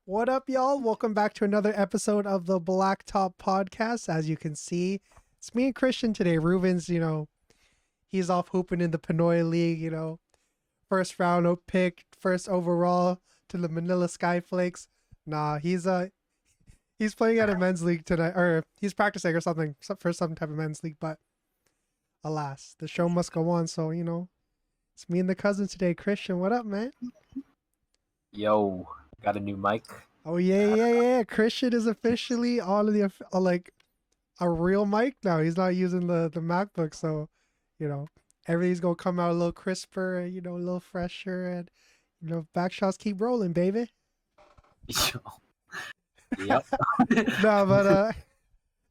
What up, y'all? Welcome back to another episode of the Blacktop Podcast. As you can see, it's me and Christian today. Ruben's, he's off hooping in the Pinoy League, first round pick, first overall to the Manila Skyflakes. Nah, he's playing at a men's league tonight, or he's practicing or something for some type of men's league. But alas, the show must go on. So it's me and the cousin today. Christian, what up, man? Yo, got a new mic. Oh yeah. Christian is officially on the like a real mic now. He's not using the MacBook, so everything's gonna come out a little crisper, a little fresher, and back shots keep rolling, baby. Yep. No, but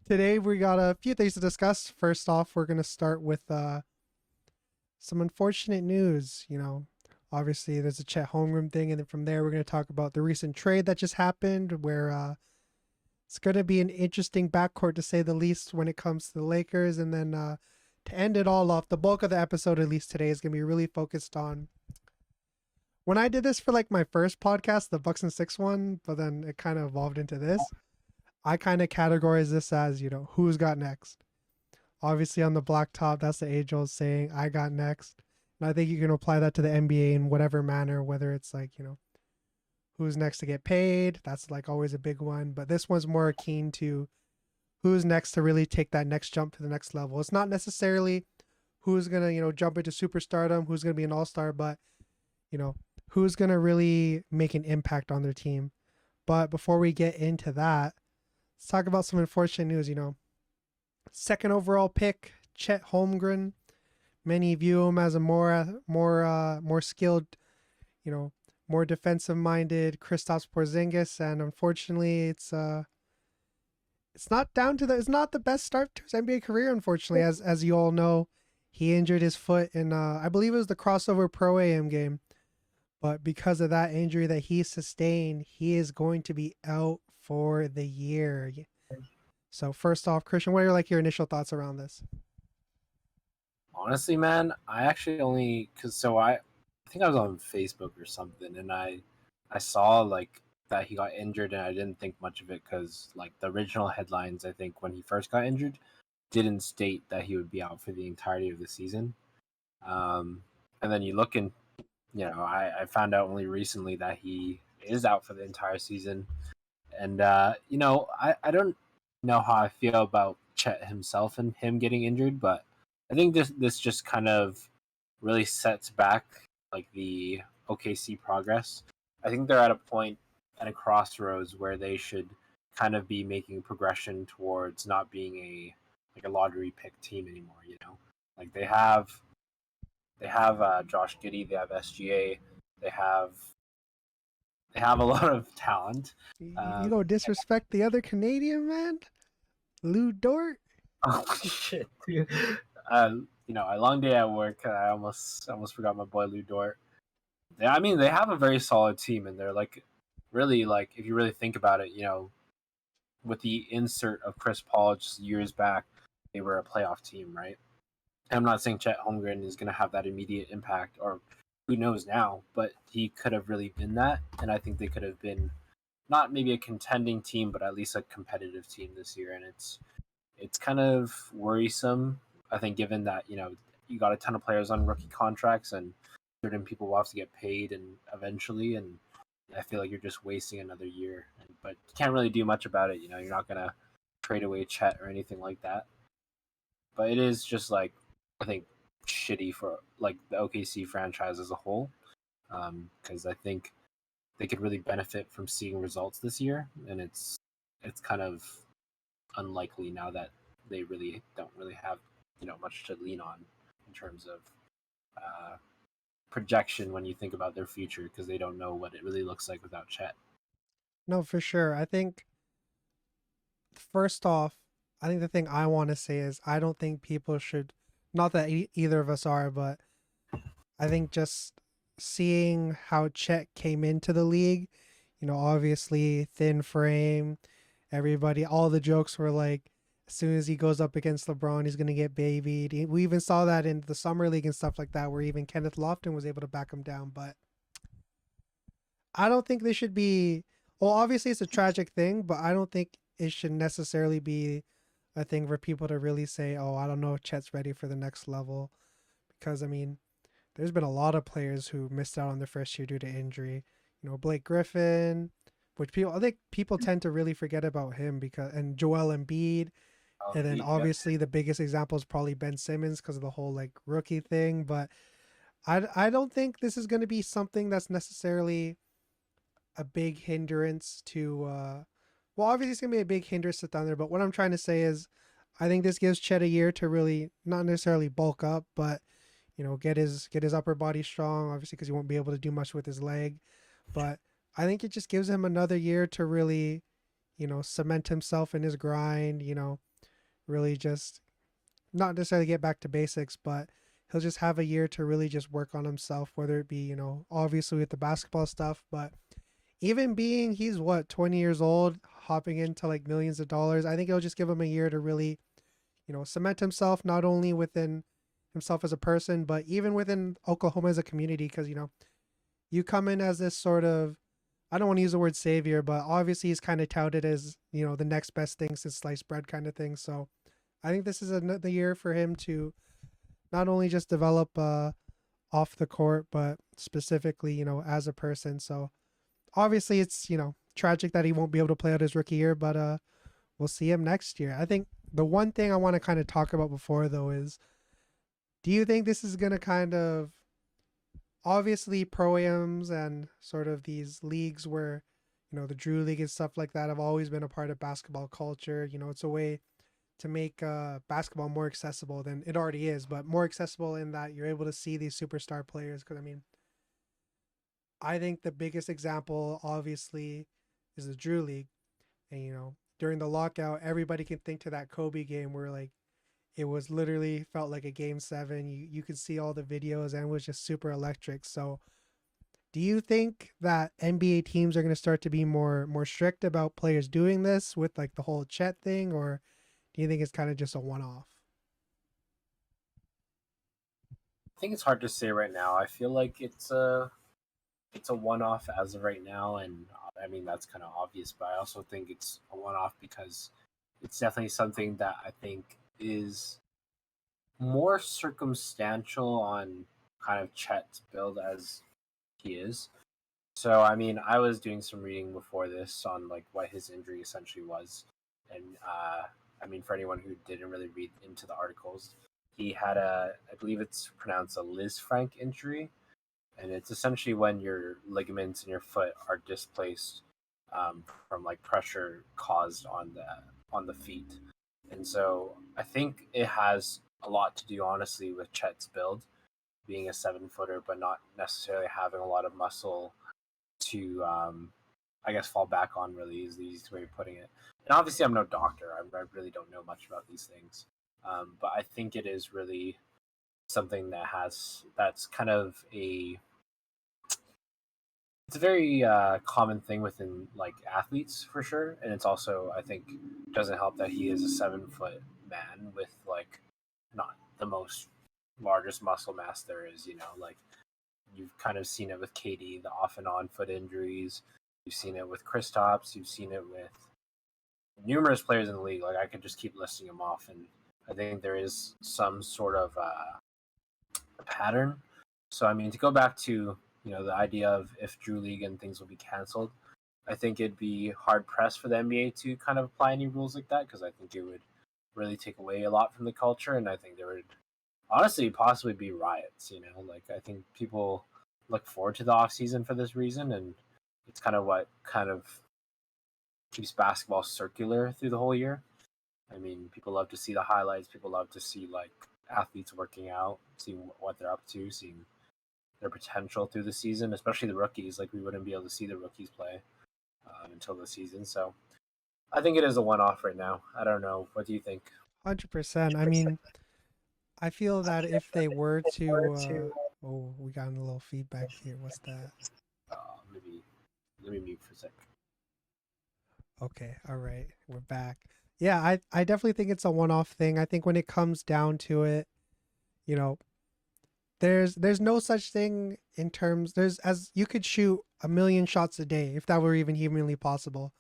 today we got a few things to discuss. First off, we're gonna start with some unfortunate news. Obviously there's a Chet homeroom thing, and then from there we're gonna talk about the recent trade that just happened, where it's gonna be an interesting backcourt to say the least when it comes to the Lakers, and then to end it all off, the bulk of the episode, at least today, is gonna be really focused on. When I did this for like my first podcast, the Bucks and Six one, but then it kind of evolved into this. I kind of categorize this as, who's got next. Obviously on the blacktop, that's the age old saying, I got next. And I think you can apply that to the NBA in whatever manner, whether it's like, who's next to get paid. That's like always a big one. But this one's more keen to who's next to really take that next jump to the next level. It's not necessarily who's going to, jump into superstardom, who's going to be an all-star, but, who's going to really make an impact on their team. But before we get into that, let's talk about some unfortunate news. Second overall pick, Chet Holmgren. Many view him as a more skilled, more defensive-minded Kristaps Porzingis, and unfortunately, it's not it's not the best start to his NBA career. Unfortunately, as you all know, he injured his foot in I believe it was the crossover Pro AM game. But because of that injury that he sustained, he is going to be out for the year. So first off, Christian, what are your initial thoughts around this? Honestly, man, I actually I think I was on Facebook or something, and I saw that he got injured, and I didn't think much of it because the original headlines, I think when he first got injured, didn't state that he would be out for the entirety of the season. And then you look and I found out only recently that he is out for the entire season, and I don't know how I feel about Chet himself and him getting injured, but I think this just kind of really sets back the OKC progress. I think they're at a point at a crossroads where they should kind of be making progression towards not being a lottery pick team anymore. They have Josh Giddey, they have SGA, they have a lot of talent. You don't disrespect the other Canadian man, Lou Dort. Oh shit! A long day at work. I almost forgot my boy Lou Dort. They have a very solid team, and they're really if you really think about it, with the insert of Chris Paul just years back, they were a playoff team, right? I'm not saying Chet Holmgren is going to have that immediate impact, or who knows now, but he could have really been that, and I think they could have been not maybe a contending team, but at least a competitive team this year, and it's kind of worrisome, I think, given that you got a ton of players on rookie contracts, and certain people will have to get paid and eventually, and I feel like you're just wasting another year, but you can't really do much about it. You're not going to trade away Chet or anything like that, but it is just I think shitty for the OKC franchise as a whole, because I think they could really benefit from seeing results this year, and it's kind of unlikely now that they really don't really have much to lean on in terms of projection when you think about their future, because they don't know what it really looks like without Chet. No, for sure. I think first off, I think the thing I want to say is I don't think people should. Not that either of us are, but I think just seeing how Chet came into the league, obviously thin frame, everybody, all the jokes were as soon as he goes up against LeBron, he's going to get babied. We even saw that in the summer league and stuff like that, where even Kenneth Lofton was able to back him down. But I don't think they should be Well, obviously it's a tragic thing, but I don't think it should necessarily be a thing for people to really say, "Oh, I don't know if Chet's ready for the next level," because I mean, there's been a lot of players who missed out on their first year due to injury. Blake Griffin, which people I think people tend to really forget about him because and Joel Embiid, and then Yeah. obviously the biggest example is probably Ben Simmons because of the whole like rookie thing. But I don't think this is going to be something that's necessarily a big hindrance to. Well, obviously it's going to be a big hindrance to Thunder, but what I'm trying to say is, I think this gives Chet a year to really not necessarily bulk up, but get his upper body strong. Obviously, because he won't be able to do much with his leg, but I think it just gives him another year to really, cement himself in his grind. Really just not necessarily get back to basics, but he'll just have a year to really just work on himself, whether it be, obviously with the basketball stuff, but even being he's what 20 years old, hopping into like millions of dollars, I think it'll just give him a year to really, cement himself not only within himself as a person, but even within Oklahoma as a community. Because you come in as this sort of, I don't want to use the word savior, but obviously he's kind of touted as the next best thing since sliced bread kind of thing. So I think this is another year for him to not only just develop off the court, but specifically as a person. So obviously it's tragic that he won't be able to play out his rookie year, but we'll see him next year. I think the one thing I want to kind of talk about before though is, do you think this is going to kind of, obviously pro-ams and sort of these leagues where the Drew League and stuff like that have always been a part of basketball culture. It's a way to make basketball more accessible than it already is, but more accessible in that you're able to see these superstar players. Because I mean, I think the biggest example obviously is the Drew League. And during the lockout, everybody can think to that Kobe game where like it was literally felt like a game 7. You could see all the videos and it was just super electric. So do you think that NBA teams are going to start to be more strict about players doing this with like the whole Chet thing, or do you think it's kind of just a one-off? I think it's hard to say right now. I feel like it's a one off as of right now, and I mean that's kind of obvious. But I also think it's a one off because it's definitely something that I think is more circumstantial on kind of Chet's build as he is. So I mean, I was doing some reading before this on like what his injury essentially was, and I mean, for anyone who didn't really read into the articles, he had I believe it's pronounced a Liz Frank injury, and it's essentially when your ligaments in your foot are displaced from like pressure caused on the feet, and so I think it has a lot to do, honestly, with Chet's build, being a 7 footer, but not necessarily having a lot of muscle to, I guess, fall back on. Really, is the easiest way of putting it. And obviously, I'm no doctor. I really don't know much about these things, but I think it is really something that's kind of it's a very common thing within like athletes for sure, and it's also, I think, doesn't help that he is a 7 foot man with like not the most largest muscle mass there is. Like you've kind of seen it with KD, the off and on foot injuries. You've seen it with Kristaps. You've seen it with numerous players in the league. Like I could just keep listing them off, and I think there is some sort of pattern. So I mean, to go back to the idea of if Drew League and things will be canceled, I think it'd be hard pressed for the NBA to kind of apply any rules like that, because I think it would really take away a lot from the culture, and I think there would honestly possibly be riots. Like I think people look forward to the off season for this reason, and it's kind of what kind of keeps basketball circular through the whole year. I mean, people love to see the highlights. People love to see like athletes working out, seeing what they're up to, seeing their potential through the season, especially the rookies. Like we wouldn't be able to see the rookies play until the season. So I think it is a one-off right now. I don't know. What do you think? 100%. I mean, I feel that if they were to, oh, we got a little feedback here. What's that? Maybe let me mute for a sec. Okay, all right, we're back. Yeah, I definitely think it's a one-off thing. I think when it comes down to it, you know, there's no such thing in terms there's as you could shoot a million shots a day if that were even humanly possible.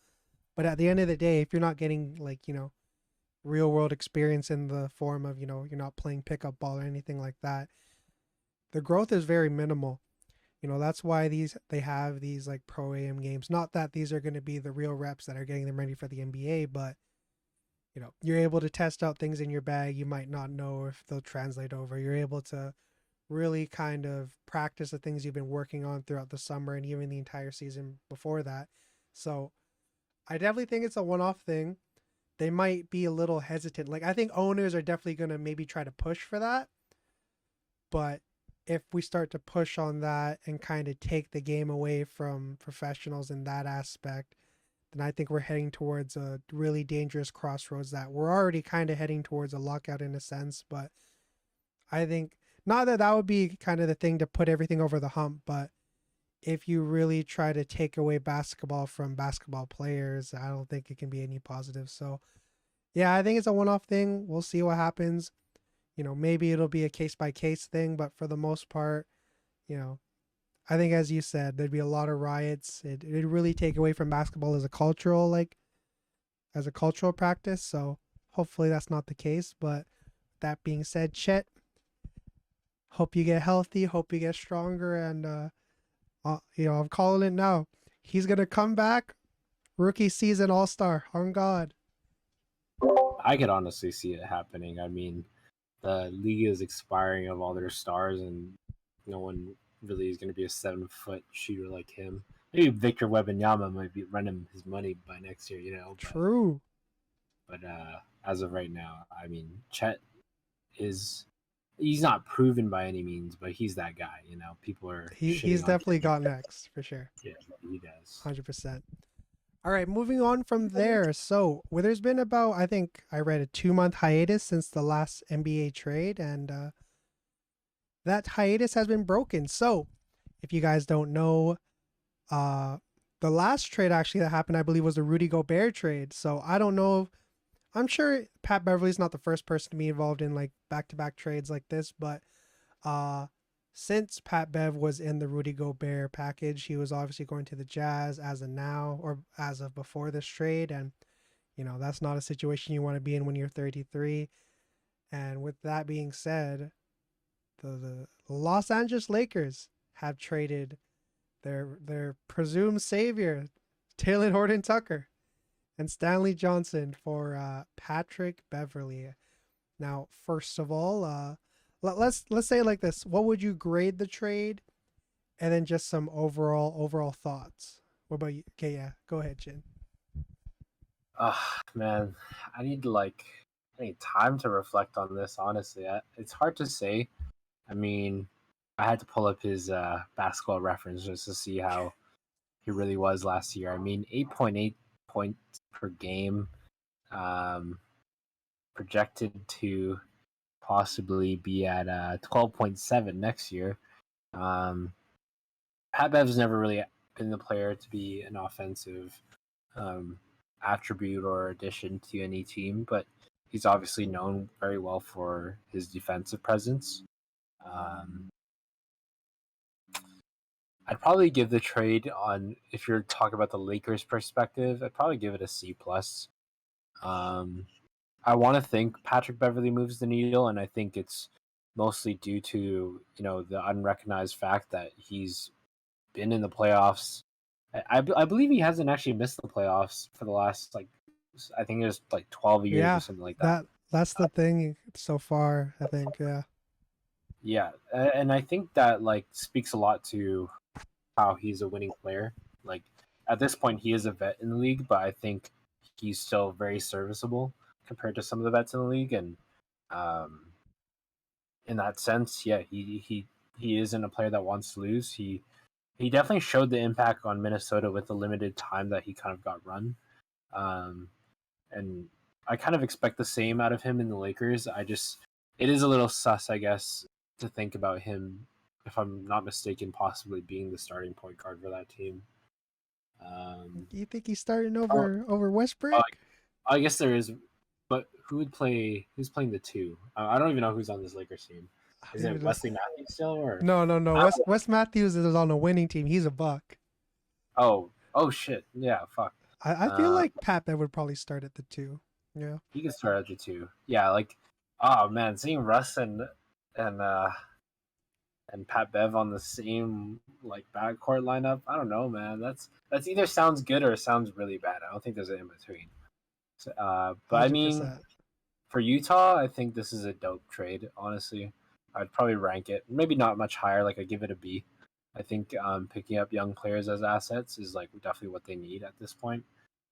But at the end of the day, if you're not getting like, real world experience in the form of, you're not playing pickup ball or anything like that, the growth is very minimal. That's why they have these like pro AM games. Not that these are going to be the real reps that are getting them ready for the NBA, but you're able to test out things in your bag you might not know if they'll translate over. You're able to really kind of practice the things you've been working on throughout the summer and even the entire season before that. So I definitely think it's a one-off thing. They might be a little hesitant. Like I think owners are definitely going to maybe try to push for that. But if we start to push on that and kind of take the game away from professionals in that aspect, then I think we're heading towards a really dangerous crossroads that we're already kind of heading towards a lockout in a sense. But I think not that that would be kind of the thing to put everything over the hump, but if you really try to take away basketball from basketball players, I don't think it can be any positive. So, yeah, I think it's a one off thing. We'll see what happens. Maybe it'll be a case by case thing, but for the most part, you know, I think as you said, there'd be a lot of riots. It'd really take away from basketball as a cultural practice. So hopefully that's not the case. But that being said, Chet, hope you get healthy, hope you get stronger, and I'm calling it now. He's gonna come back, rookie season All Star on God. I could honestly see it happening. I mean, the league is expiring of all their stars, and no one really is going to be a 7-foot shooter like him. Maybe Victor Wembanyama might be running his money by next year, True. But as of right now, I mean, Chet he's not proven by any means, but he's that guy. People are He's shitting on definitely Chet. got next for sure. Yeah, he does. 100%. All right, moving on from there. So, there's been about, I think I read a 2-month hiatus since the last NBA trade, and that hiatus has been broken. So, if you guys don't know, uh, the last trade actually that happened, I believe, was the Rudy Gobert trade. So, I don't know. I'm sure Pat Beverly's not the first person to be involved in like back-to-back trades like this, but uh, since Pat Bev was in the Rudy Gobert package, he was obviously going to the Jazz as of now or as of before this trade. And, that's not a situation you want to be in when you're 33. And with that being said, the Los Angeles Lakers have traded their presumed savior, Taylor Horton Tucker, and Stanley Johnson for Patrick Beverly. Now, first of all, let's say it like this: what would you grade the trade, and then just some overall thoughts. What about you? Okay, yeah, go ahead, Chin. Man, I need time to reflect on this. Honestly, it's hard to say. I mean, I had to pull up his basketball reference just to see how he really was last year. I mean, 8.8 points per game, projected to possibly be at 12.7 next year. Pat Bev's never really been the player to be an offensive attribute or addition to any team, but he's obviously known very well for his defensive presence. I'd probably give the trade on, if you're talking about the Lakers perspective, I'd probably give it a C plus. I want to think Patrick Beverly moves the needle, and I think it's mostly due to the unrecognized fact that he's been in the playoffs. I believe he hasn't actually missed the playoffs for the last I think it was 12 years or something like that. That's the thing so far. I think Yeah, and I think that speaks a lot to how he's a winning player. Like at this point, he is a vet in the league, but I think he's still very serviceable compared to some of the vets in the league. And in that sense, yeah, he isn't a player that wants to lose. He definitely showed the impact on Minnesota with the limited time that he kind of got run. And I kind of expect the same out of him in the Lakers. It is a little sus, I guess, to think about him, if I'm not mistaken, possibly being the starting point guard for that team. you think he's starting over Westbrook? I guess there is, but who's playing the two? I don't even know who's on this Lakers team. Is it Wesley Matthews still or? No. Oh, Wes Matthews is on a winning team. He's a buck. oh shit. Yeah, fuck. I feel like Pat Bev would probably start at the 2. Yeah. He can start at the 2. Yeah, like, oh man, seeing Russ and uh and Pat Bev on the same like backcourt lineup. I don't know, man. That's either sounds good or sounds really bad. I don't think there's an in between. So, but I mean, 100%. for Utah, I think this is a dope trade. Honestly, I'd probably rank it maybe not much higher. Like I give it a B. I think picking up young players as assets is like definitely what they need at this point.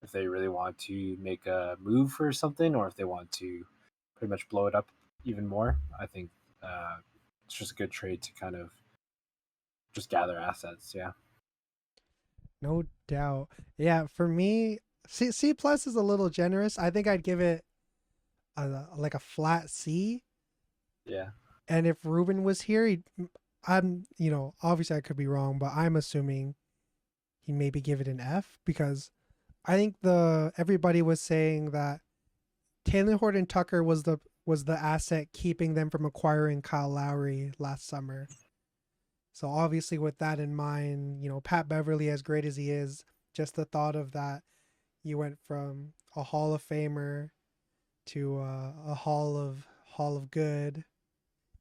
If they really want to make a move for something, or if they want to pretty much blow it up even more, I think it's just a good trade to kind of just gather assets. Yeah. No doubt. Yeah, for me, C plus is a little generous. I think I'd give it like a flat C. Yeah. And if Ruben was here, I'm, obviously I could be wrong, but I'm assuming he'd maybe give it an F because I think everybody was saying that Taylor Horton Tucker was the asset keeping them from acquiring Kyle Lowry last summer. So obviously with that in mind, Pat Beverly, as great as he is, just the thought of that, you went from a Hall of Famer to a Hall of Good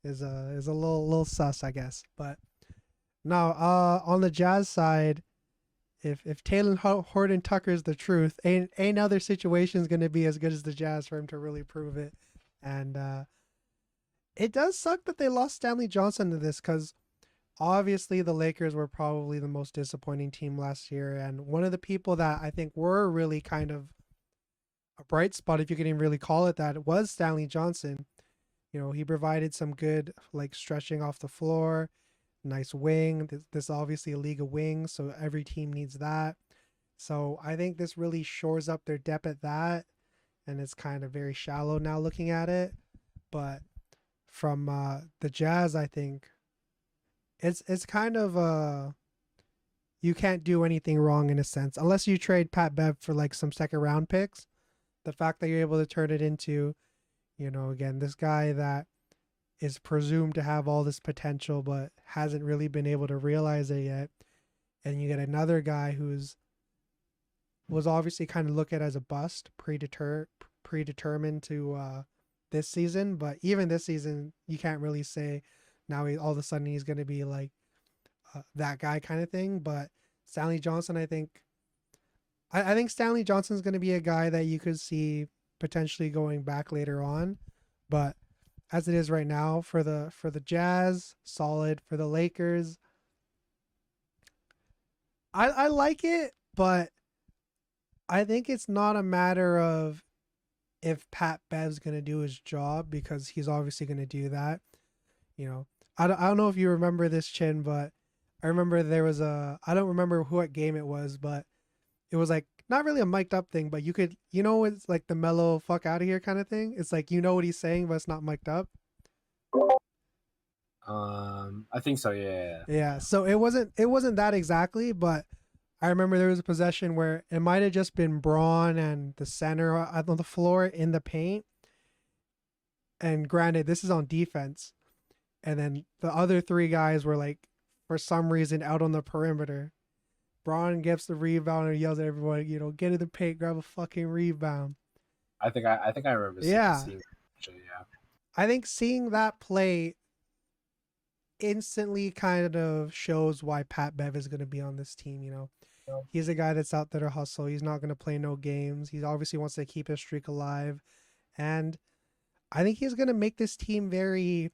is a little sus, I guess. But now on the Jazz side, if Taylor Horton Tucker is the truth, ain't other situation's gonna be as good as the Jazz for him to really prove it. And it does suck that they lost Stanley Johnson to this because obviously the Lakers were probably the most disappointing team last year, and one of the people that I think were really kind of a bright spot, if you can even really call it that, was Stanley Johnson. He provided some good like stretching off the floor, nice wing. This obviously a league of wings, so every team needs that. So I think this really shores up their depth at that, and it's kind of very shallow now looking at it. But from the Jazz, I think it's kind of you can't do anything wrong in a sense unless you trade Pat Bev for like some second round picks. The fact that you're able to turn it into, again, this guy that is presumed to have all this potential but hasn't really been able to realize it yet, and you get another guy was obviously kind of looked at as a bust, predetermined to this season, but even this season you can't really say now all of a sudden he's going to be like that guy kind of thing. But Stanley Johnson, I think Stanley Johnson's going to be a guy that you could see potentially going back later on, but as it is right now for the Jazz, solid. For the Lakers, I like it, but I think it's not a matter of if Pat Bev's going to do his job, because he's obviously going to do that. I don't know if you remember this, Chin, but I remember there was I don't remember what game it was, but it was like not really a mic'd up thing, but you could, it's like the mellow fuck out of here kind of thing. It's like, what he's saying, but it's not mic'd up. I think so. Yeah. Yeah. So it wasn't that exactly, but I remember there was a possession where it might have just been Braun and the center on the floor in the paint. And granted, this is on defense. And then the other 3 guys were like, for some reason, out on the perimeter. Braun gets the rebound and yells at everyone, get in the paint, grab a fucking rebound. I think I remember seeing that. Yeah. I think seeing that play instantly kind of shows why Pat Bev is going to be on this team. He's a guy that's out there to hustle. He's not going to play no games. He obviously wants to keep his streak alive. And I think he's going to make this team very,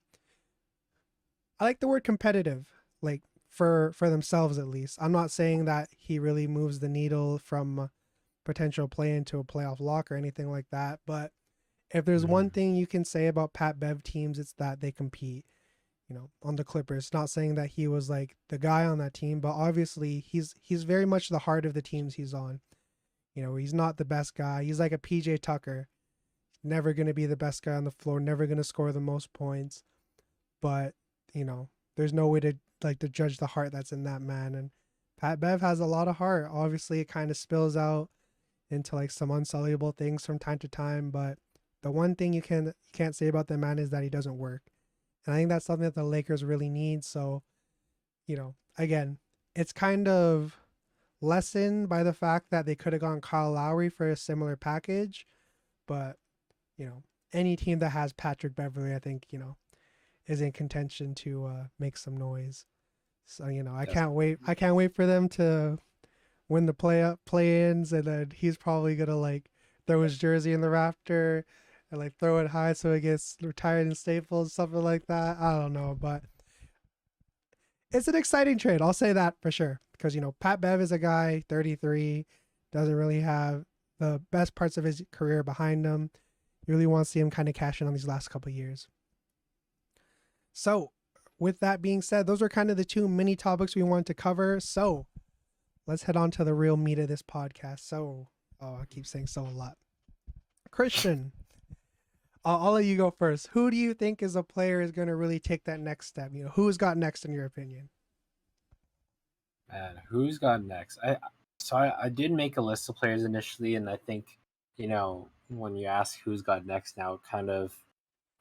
I like the word competitive, like for themselves at least. I'm not saying that he really moves the needle from potential play into a playoff lock or anything like that. But if there's one thing you can say about Pat Bev teams, it's that they compete. On the Clippers. Not saying that he was like the guy on that team, but obviously he's very much the heart of the teams he's on. He's not the best guy. He's like a PJ Tucker. Never going to be the best guy on the floor, never going to score the most points. But, there's no way to judge the heart that's in that man. And Pat Bev has a lot of heart. Obviously it kind of spills out into like some unsoluble things from time to time, but the one thing you can't say about the man is that he doesn't work. And I think that's something that the Lakers really need. So, again, it's kind of lessened by the fact that they could have gone Kyle Lowry for a similar package. But, you know, any team that has Patrick Beverly, I think, is in contention to make some noise. So, I Yes. can't wait. I can't wait for them to win the play-ins, and then he's probably gonna like throw his jersey in the rafter and like throw it high so it gets retired in Staples, something like that. I don't know, but it's an exciting trade. I'll say that for sure because Pat Bev is a guy 33, doesn't really have the best parts of his career behind him. You really want to see him kind of cash in on these last couple of years. So, with that being said, those are kind of the two mini topics we wanted to cover. So, let's head on to the real meat of this podcast. So, I keep saying so a lot. Christian, I'll let you go first. Who do you think is a player is going to really take that next step? Who's got next in your opinion? And who's got next? I did make a list of players initially, and I think when you ask who's got next now, it kind of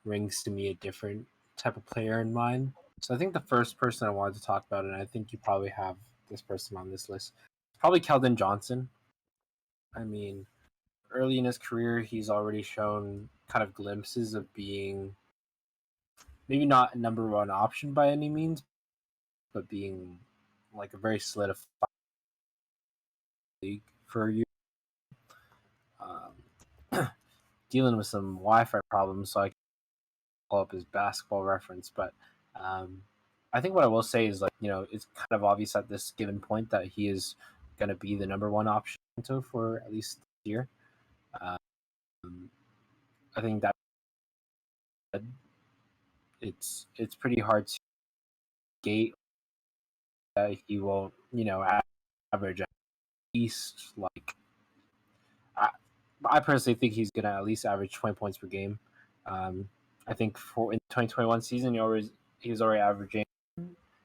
rings to me a different type of player in mind. So I think the first person I wanted to talk about, and I think you probably have this person on this list, is probably Keldon Johnson. I mean, early in his career, he's already shown kind of glimpses of being maybe not a number one option by any means, but being like a very solidified league for you. Dealing with some Wi-Fi problems, so I can pull up his basketball reference. But I think what I will say is it's kind of obvious at this given point that he is going to be the number one option for at least this year. I think that it's pretty hard to gate that he won't average at least I personally think he's going to at least average 20 points per game. I think for in the 2021 season, he was already averaging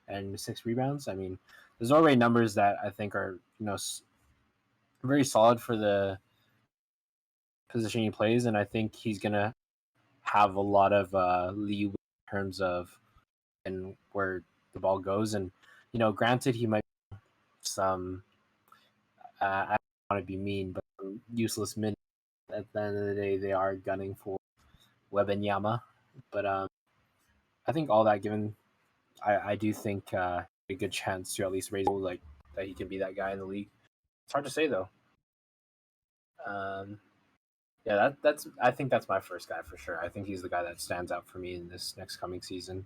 and 6 rebounds. I mean, there's already numbers that I think are very solid for the position he plays, and I think he's gonna have a lot of leeway in terms of and where the ball goes. And granted, he might some I don't want to be mean, but useless minutes. At the end of the day, they are gunning for Webenyama, but I think all that given, I do think a good chance to at least raise that he can be that guy in the league. It's hard to say though. Yeah, that's I think that's my first guy for sure. I think he's the guy that stands out for me in this next coming season.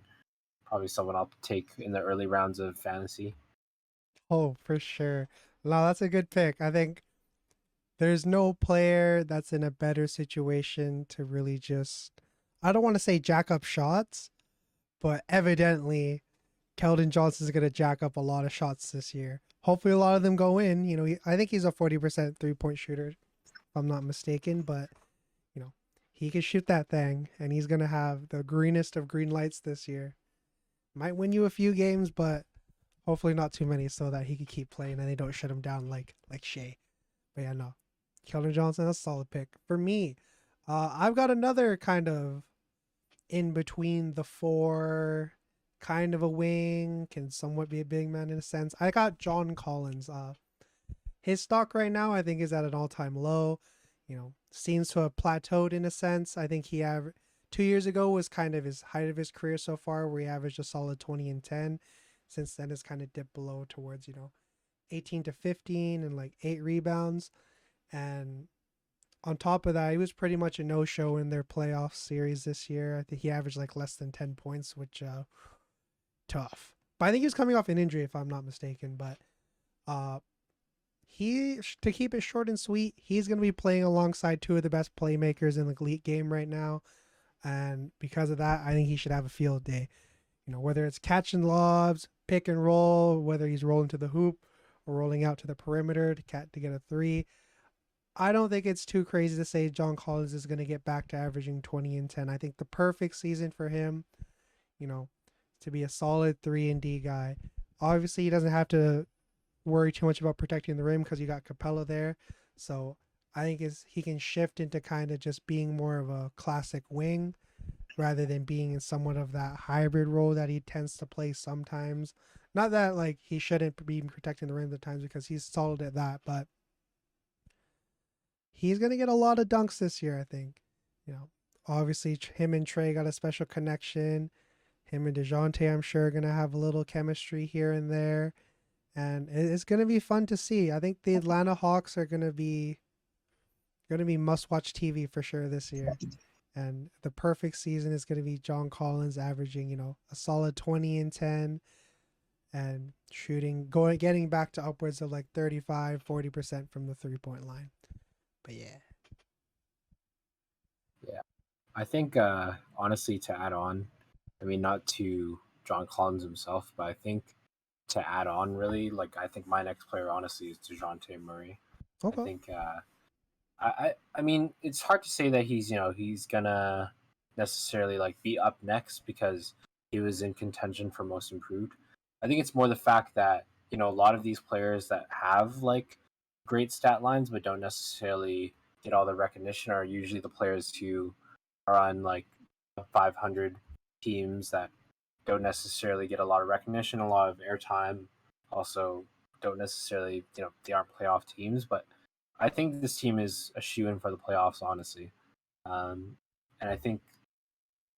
Probably someone I'll take in the early rounds of fantasy. Oh, for sure. No, that's a good pick. I think there's no player that's in a better situation to really just, I don't want to say jack up shots, but evidently Keldon Johnson's going to jack up a lot of shots this year. Hopefully, a lot of them go in. I think he's a 40% 3-point shooter, if I'm not mistaken, but, he can shoot that thing, and he's going to have the greenest of green lights this year. Might win you a few games, but hopefully not too many so that he can keep playing and they don't shut him down like Shea. But yeah, no. Keldon Johnson, that's a solid pick. For me, I've got another kind of in between the four, kind of a wing, can somewhat be a big man in a sense. I got John Collins. His stock right now, I think, is at an all-time low. Seems to have plateaued in a sense. I think he 2 years ago was kind of his height of his career so far, where he averaged a solid 20 and 10. Since then, it's kind of dipped below towards 18 to 15 and like 8 rebounds. And on top of that, he was pretty much a no-show in their playoff series this year. I think he averaged like less than 10 points, which tough. But I think he was coming off an injury, if I'm not mistaken. But to keep it short and sweet, he's going to be playing alongside two of the best playmakers in the league game right now. And because of that, I think he should have a field day. Whether it's catching lobs, pick and roll, whether he's rolling to the hoop or rolling out to the perimeter to get a 3. I don't think it's too crazy to say John Collins is going to get back to averaging 20 and 10. I think the perfect season for him, to be a solid 3 and D guy. Obviously, he doesn't have to worry too much about protecting the rim because you got Capella there. So I think he can shift into kind of just being more of a classic wing. rather than being in somewhat of that hybrid role that he tends to play sometimes. Not that like he shouldn't be protecting the rim at times because he's solid at that, but he's gonna get a lot of dunks this year, I think. You know, obviously him and Trey got a special connection. Him and Dejounte, I'm sure, are gonna have a little chemistry here and there, and it's gonna be fun to see. I think the Atlanta Hawks are gonna be must-watch TV for sure this year. And the perfect season is gonna be John Collins averaging, a solid 20 and 10, and getting back to upwards of like 35-40% from the 3-point line. But yeah. Yeah. I think honestly, to add on, I mean, not to John Collins himself, but I think to add on, really, like, I think my next player, honestly, is Diontae Murray. I Okay. think, I mean, it's hard to say that he's gonna necessarily like be up next because he was in contention for most improved. I think it's more the fact that a lot of these players that have like great stat lines but don't necessarily get all the recognition are usually the players who are on like 500 teams that don't necessarily get a lot of recognition, a lot of airtime. Also, don't necessarily, they aren't playoff teams. But I think this team is a shoe in for the playoffs, honestly. And I think,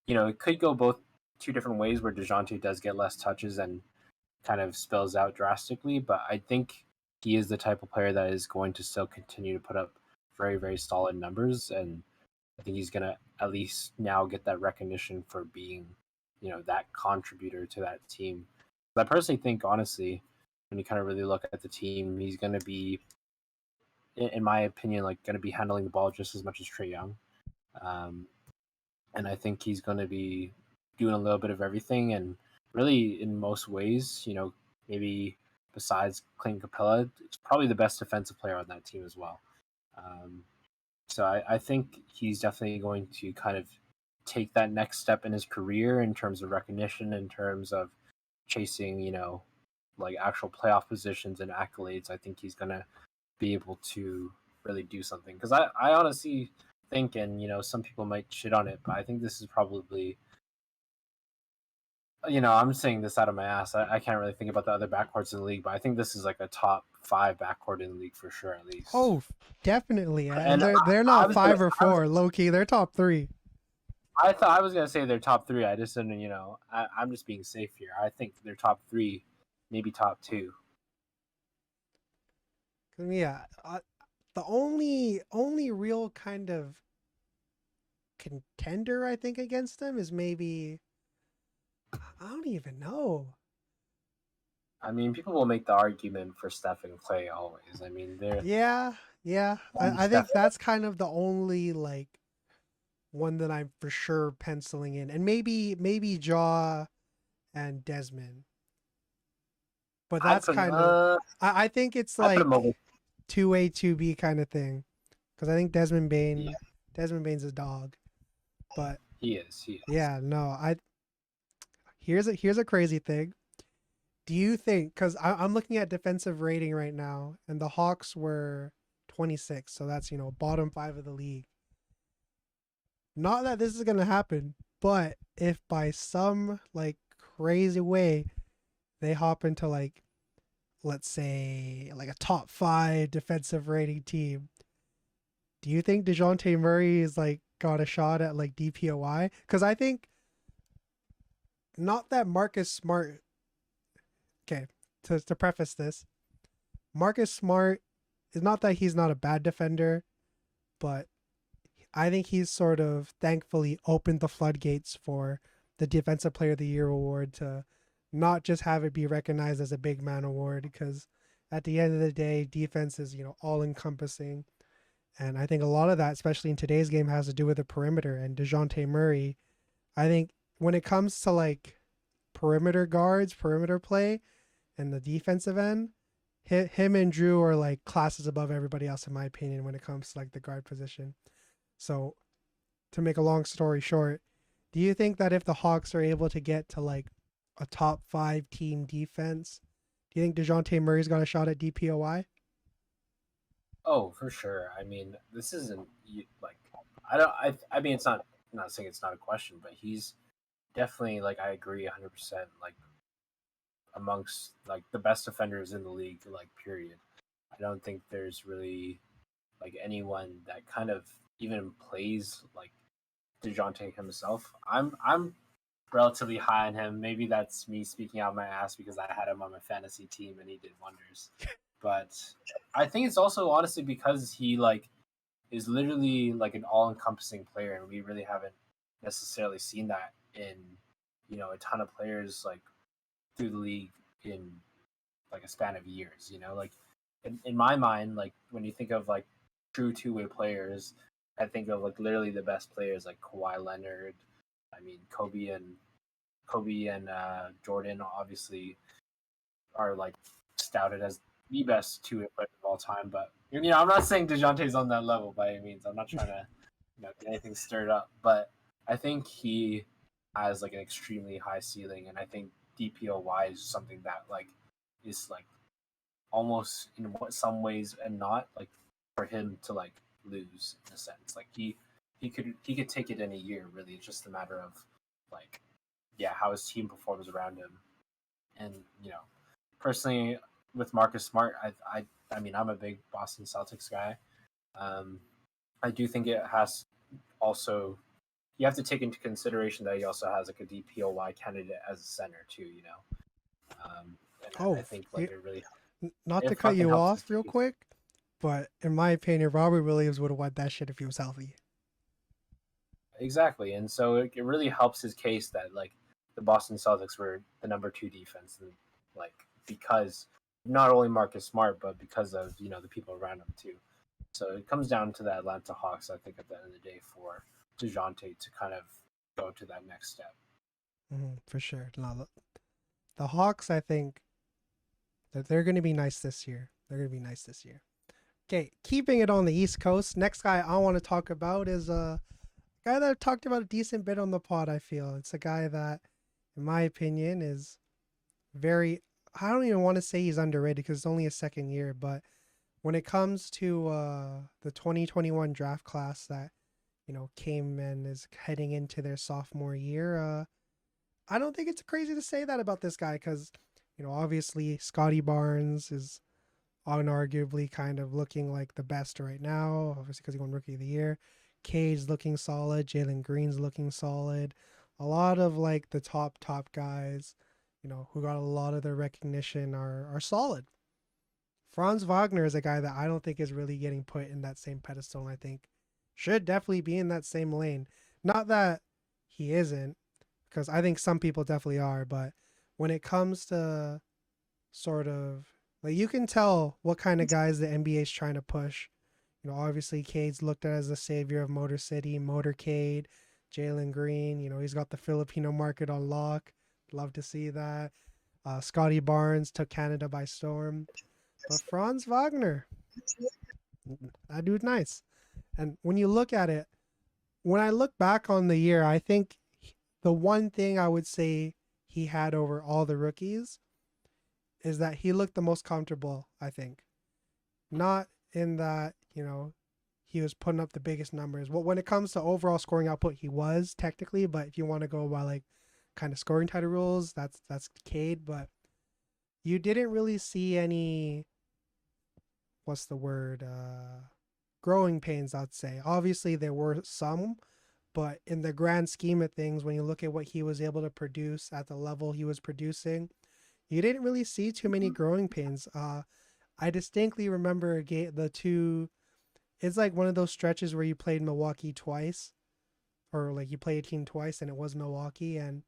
it could go both two different ways where DeJounte does get less touches and kind of spills out drastically. But I think he is the type of player that is going to still continue to put up very, very solid numbers. And I think he's going to at least now get that recognition for being, that contributor to that team. But I personally think, honestly, when you kind of really look at the team, he's going to be, in my opinion, like going to be handling the ball just as much as Trae Young. And I think he's going to be doing a little bit of everything. And really, in most ways, maybe besides Clint Capella, it's probably the best defensive player on that team as well. So I think he's definitely going to kind of take that next step in his career in terms of recognition, in terms of chasing, like actual playoff positions and accolades. I think he's going to be able to really do something. Because I honestly think, and, some people might shit on it, but I think this is probably, I'm saying this out of my ass. I can't really think about the other backcourts in the league, but I think this is like a top 5 backcourt in the league for sure, at least. Oh, definitely. And And they're not 5 or 4. Low key, they're top 3. I thought I was gonna say they're top 3. I just didn't, I'm just being safe here. I think they're top 3, maybe top 2. Yeah, the only real kind of contender I think against them is maybe, I don't even know. I mean, people will make the argument for Steph and Clay always. I mean, they're Yeah. I think that's kind of the only like one that I'm for sure penciling in, and maybe Jaw and Desmond. But that's kind of I think it's like 2A 2B kind of thing, because I think Desmond Bane's a dog, but he is. Yeah, no, here's a crazy thing. Do you think, because I'm looking at defensive rating right now, and the Hawks were 26, so that's bottom 5 of the league. Not that this is gonna happen, but if by some like crazy way they hop into like, let's say, like a top 5 defensive rating team, do you think Dejounte Murray is like got a shot at like DPOY? Because I think, not that Marcus Smart. Okay, to preface this, Marcus Smart is not that he's not a bad defender, but I think he's sort of thankfully opened the floodgates for the Defensive Player of the Year award to not just have it be recognized as a big man award, because at the end of the day, defense is, all encompassing. And I think a lot of that, especially in today's game, has to do with the perimeter. And Dejounte Murray, I think when it comes to like perimeter guards, perimeter play, and the defensive end, him and Drew are like classes above everybody else, in my opinion, when it comes to like the guard position. So, to make a long story short, do you think that if the Hawks are able to get to like a top 5 team defense, do you think Dejounte Murray's got a shot at DPOY? Oh, for sure. I mean, this isn't like I don't. I mean, it's not not saying it's not a question, but he's definitely, like, I agree 100%, like, amongst like the best defenders in the league, like, period. I don't think there's really like anyone that kind of even plays like DeJounte himself. I'm relatively high on him. Maybe that's me speaking out my ass because I had him on my fantasy team and he did wonders. But I think it's also honestly because he like is literally like an all-encompassing player, and we really haven't necessarily seen that in a ton of players like through the league in like a span of years. Like in my mind, like when you think of like true two-way players, I think of like literally the best players like Kawhi Leonard. I mean, Kobe and Jordan obviously are like stouted as the best two-way players of all time. But I'm not saying DeJounte's on that level by any means. I'm not trying to get anything stirred up, but I think he has like an extremely high ceiling, and I think DPOY is something that like is like almost in some ways and not like for him to like lose in a sense. Like he could take it in a year. Really, it's just a matter of like how his team performs around him. And personally with Marcus Smart, I mean I'm a big Boston Celtics guy. I do think it has also you have to take into consideration that he also has like a DPOY candidate as a center too. And I think like it really not to it cut fucking you helps his off real case. quick, but in my opinion, Robert Williams would have won that shit if he was healthy. Exactly, and so it really helps his case that like the Boston Celtics were the number 2 defense, and like because not only Marcus Smart, but because of the people around him too. So it comes down to the Atlanta Hawks, I think, at the end of the day, for DeJounte to kind of go to that next step. For sure. No, the Hawks, I think that they're going to be nice this year. Okay, keeping it on the East Coast. Next guy I want to talk about is a guy that I've talked about a decent bit on the pod. I feel it's a guy that, in my opinion, is very. I don't even want to say he's underrated because it's only his second year, but when it comes to the 2021 draft class that came and is heading into their sophomore year, I don't think it's crazy to say that about this guy because obviously Scotty Barnes is unarguably kind of looking like the best right now, obviously because he won Rookie of the Year. Cade's looking solid. Jalen Green's looking solid. A lot of like the top guys, who got a lot of their recognition are solid. Franz Wagner is a guy that I don't think is really getting put in that same pedestal, and I think should definitely be in that same lane. Not that he isn't, because I think some people definitely are, but when it comes to sort of like you can tell what kind of guys the NBA is trying to push. Obviously Cade's looked at as the savior of Motor City, Motorcade, Jalen Green. He's got the Filipino market on lock. Love to see that. Scotty Barnes took Canada by storm. But Franz Wagner, that dude's nice. And when you look at it, when I look back on the year, I think the one thing I would say he had over all the rookies is that he looked the most comfortable, I think. Not in that, he was putting up the biggest numbers. Well, when it comes to overall scoring output, he was technically, but if you want to go by like kind of scoring title rules, that's Cade. But you didn't really see any, what's the word, growing pains, I'd say. Obviously there were some, but in the grand scheme of things, when you look at what he was able to produce at the level he was producing, you didn't really see too many growing pains. I distinctly remember the two. It's like one of those stretches where you played Milwaukee twice, or like you played a team twice, and it was Milwaukee, and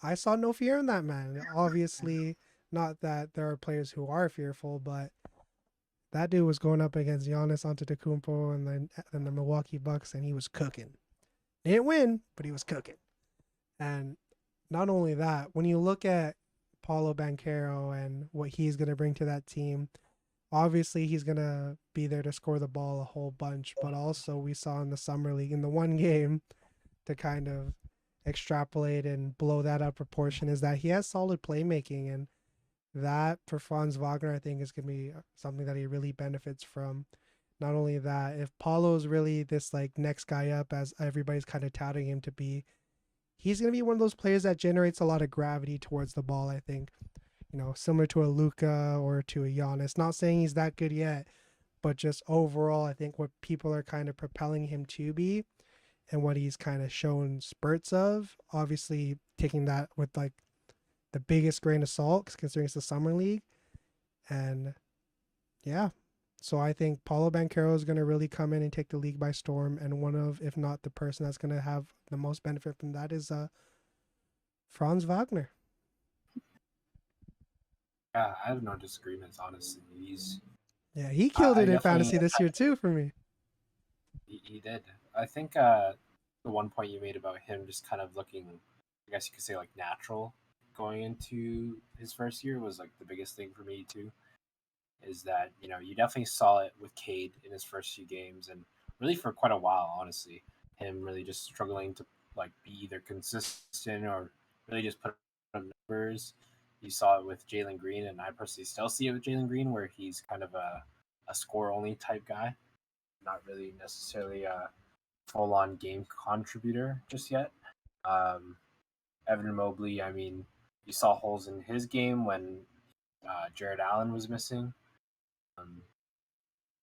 I saw no fear in that man. Obviously, not that there are players who are fearful, but that dude was going up against Giannis Antetokounmpo and the Milwaukee Bucks, and he was cooking. He didn't win, but he was cooking. And not only that, when you look at Paulo Banchero and what he's going to bring to that team, obviously he's going to be there to score the ball a whole bunch, but also we saw in the Summer League in the one game to kind of extrapolate and blow that out proportion is that he has solid playmaking, and that for Franz Wagner I think is going to be something that he really benefits from. Not only that, if Paulo's really this like next guy up, as everybody's kind of touting him to be, he's gonna be one of those players that generates a lot of gravity towards the ball. I think, similar to a Luka or to a Giannis. Not saying he's that good yet, but just overall, I think what people are kind of propelling him to be, and what he's kind of shown spurts of. Obviously, taking that with like the biggest grain of salt, considering it's the summer league, and yeah. So I think Paulo Banchero is going to really come in and take the league by storm, and one of, if not the person that's going to have the most benefit from that is Franz Wagner. Yeah, I have no disagreements. Honestly, He killed I it in definitely fantasy this year too for me. he did. I think the one point you made about him just kind of looking, I guess you could say like natural going into his first year was like the biggest thing for me too. Is that you definitely saw it with Cade in his first few games and really for quite a while, honestly, him really just struggling to like be either consistent or really just put up numbers. You saw it with Jalen Green, and I personally still see it with Jalen Green, where he's kind of a score only type guy, not really necessarily a full on game contributor just yet. Um, Evan Mobley, I mean, you saw holes in his game when Jared Allen was missing. Um,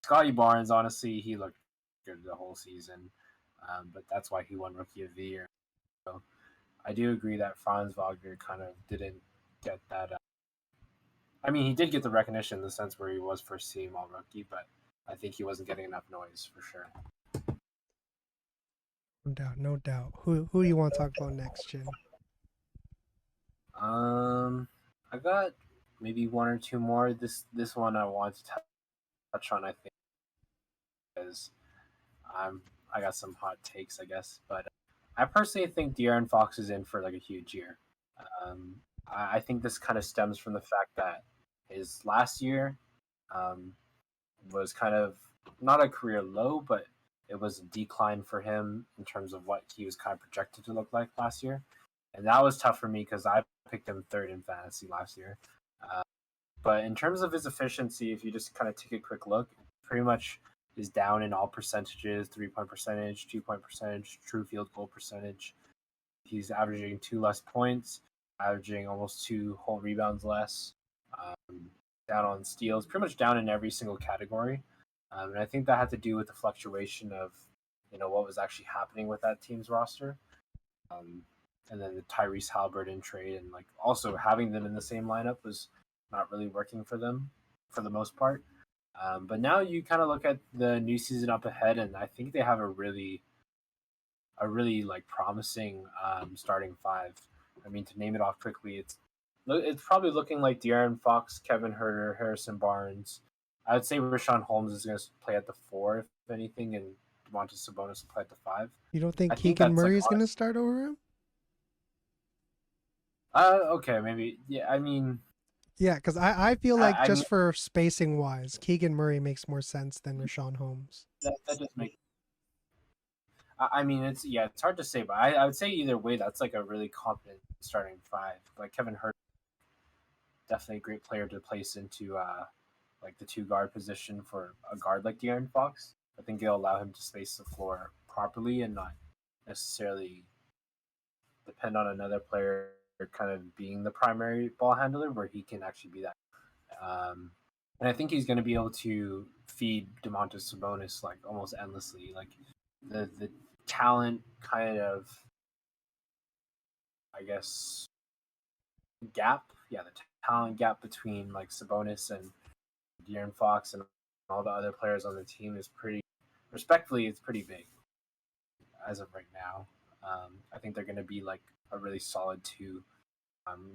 Scotty Barnes, honestly, he looked good the whole season, but that's why he won Rookie of the Year. So I do agree that Franz Wagner kind of didn't get that. I mean, he did get the recognition in the sense where he was first team All Rookie, but I think he wasn't getting enough noise for sure. No doubt, no doubt. Who do you want to talk about next, Jin? I got maybe one or two more. This one I want to touch on. I think is I got some hot takes, I guess, but I personally think De'Aaron Fox is in for like a huge year. I think this kind of stems from the fact that his last year um, was kind of not a career low, but it was a decline for him in terms of what he was kind of projected to look like last year, and that was tough for me because I picked him third in fantasy last year. Uh, but in terms of his efficiency, if you just kind of take a quick look, pretty much is down in all percentages: 3 point percentage, 2 point percentage, true field goal percentage. He's averaging 2 less points, averaging almost 2 whole rebounds less, um, down on steals, pretty much down in every single category. And I think that had to do with the fluctuation of what was actually happening with that team's roster. Um, and then the Tyrese Halliburton trade, and like also having them in the same lineup was not really working for them for the most part. But now you kind of look at the new season up ahead, and I think they have a really like promising starting five. I mean, to name it off quickly, it's probably looking like De'Aaron Fox, Kevin Huerter, Harrison Barnes. I would say Rashawn Holmes is going to play at the 4, if anything, and Domantas Sabonis will play at the 5. You don't think I think Keegan that's like Murray is going to start over him? Okay, maybe. Yeah, I mean, Yeah, because I feel like I mean just for spacing wise, Keegan Murray makes more sense than Rashawn Holmes. that just makes. I mean, it's hard to say, but I would say either way, that's like a really competent starting five. Like Kevin Hurt, definitely a great player to place into like the two guard position for a guard like De'Aaron Fox. I think it'll allow him to space the floor properly and not necessarily depend on another player kind of being the primary ball handler, where he can actually be that. And I think he's going to be able to feed Domantas Sabonis like almost endlessly. Like the talent kind of, I guess, gap. Yeah, the talent gap between like Sabonis and De'Aaron Fox and all the other players on the team is pretty. Respectfully, it's pretty big as of right now. I think they're going to be like a really solid